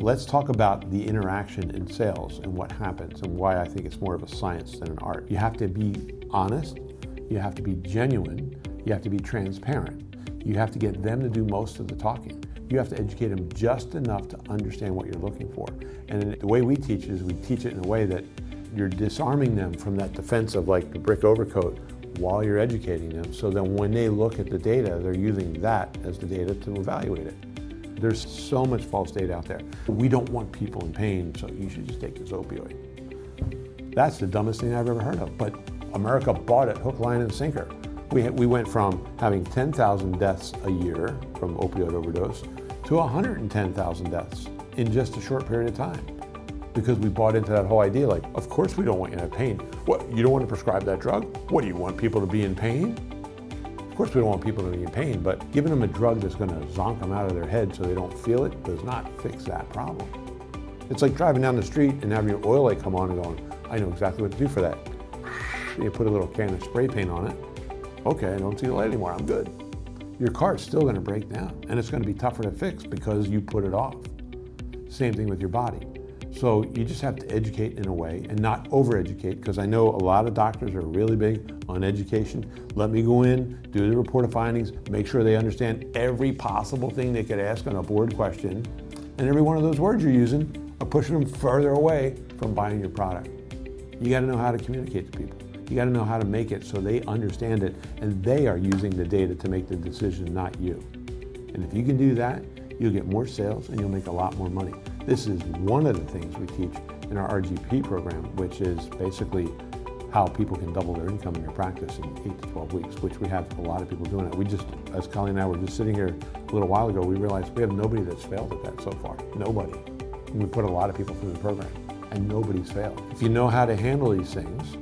Let's talk about the interaction in sales and what happens and why I think it's more of a science than an art. You have to be honest, you have to be genuine, you have to be transparent. You have to get them to do most of the talking. You have to educate them just enough to understand what you're looking for. And the way we teach it is we teach it in a way that you're disarming them from that defense of like the brick overcoat while you're educating them, so that when they look at the data, they're using that as the data to evaluate it. There's so much false data out there. We don't want people in pain, so you should just take this opioid. That's the dumbest thing I've ever heard of, but America bought it hook, line, and sinker. We went from having 10,000 deaths a year from opioid overdose to 110,000 deaths in just a short period of time, because we bought into that whole idea like, of course we don't want you to have pain. What, you don't want to prescribe that drug? What, do you want people to be in pain? Of course we don't want people to be in pain, but giving them a drug that's going to zonk them out of their head so they don't feel it does not fix that problem. It's like driving down the street and having your oil light come on and going, I know exactly what to do for that. You put a little can of spray paint on it. Okay, I don't see the light anymore, I'm good. Your car's still going to break down, and it's going to be tougher to fix because you put it off. Same thing with your body. So you just have to educate in a way and not over-educate, because I know a lot of doctors are really big on education. Let me go in, do the report of findings, make sure they understand every possible thing they could ask on a board question, and every one of those words you're using are pushing them further away from buying your product. You got to know how to communicate to people. You got to know how to make it so they understand it, and they are using the data to make the decision, not you. And if you can do that, you'll get more sales and you'll make a lot more money. This is one of the things we teach in our RGP program, which is basically how people can double their income in your practice in 8 to 12 weeks, which we have a lot of people doing it. We just, as Colleen and I were just sitting here a little while ago, we realized we have nobody that's failed at that so far. Nobody. And we put a lot of people through the program, and nobody's failed. If you know how to handle these things,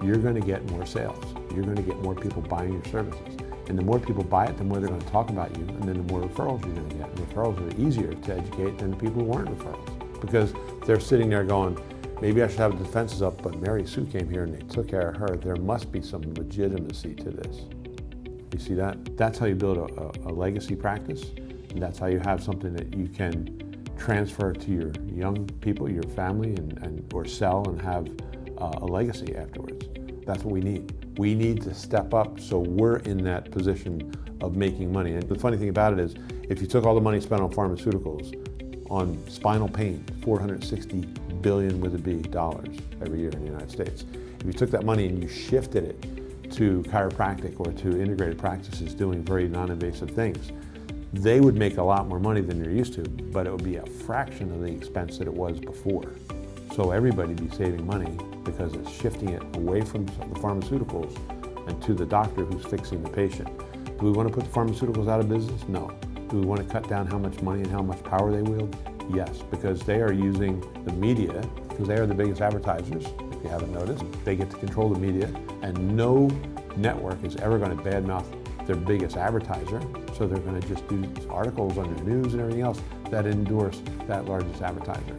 you're going to get more sales. You're going to get more people buying your services. And the more people buy it, the more they're going to talk about you, and then the more referrals you're going to get. And referrals are easier to educate than the people who weren't referrals, because they're sitting there going, maybe I should have the defenses up, but Mary Sue came here and they took care of her. There must be some legitimacy to this. You see that? That's how you build a legacy practice, and that's how you have something that you can transfer to your young people, your family, or sell and have a legacy afterwards. That's what we need. We need to step up so we're in that position of making money. And the funny thing about it is, if you took all the money spent on pharmaceuticals, on spinal pain, $460 billion with a B dollars every year in the United States. If you took that money and you shifted it to chiropractic or to integrated practices doing very non-invasive things, they would make a lot more money than they're used to, but it would be a fraction of the expense that it was before. So everybody would be saving money because it's shifting it away from the pharmaceuticals and to the doctor who's fixing the patient. Do we want to put the pharmaceuticals out of business? No. Do we want to cut down how much money and how much power they wield? Yes, because they are using the media, because they are the biggest advertisers, if you haven't noticed. They get to control the media, and no network is ever going to badmouth their biggest advertiser, so they're going to just do articles on their news and everything else that endorse that largest advertiser.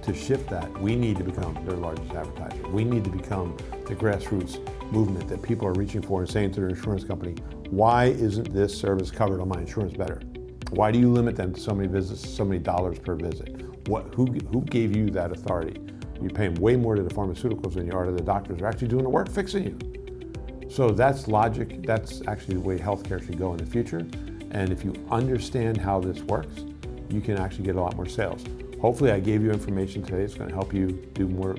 To shift that, we need to become their largest advertiser. We need to become the grassroots movement that people are reaching for and saying to their insurance company, why isn't this service covered on my insurance better? Why do you limit them to so many visits, so many dollars per visit? Who gave you that authority? You're paying way more to the pharmaceuticals than you are to the doctors who are actually doing the work fixing you. So that's logic. That's actually the way healthcare should go in the future. And if you understand how this works, you can actually get a lot more sales. Hopefully I gave you information today that's going to help you do more,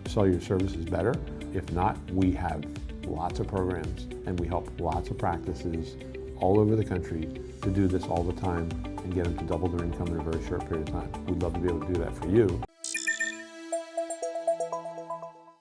sell your services better. If not, we have lots of programs and we help lots of practices all over the country to do this all the time and get them to double their income in a very short period of time. We'd love to be able to do that for you.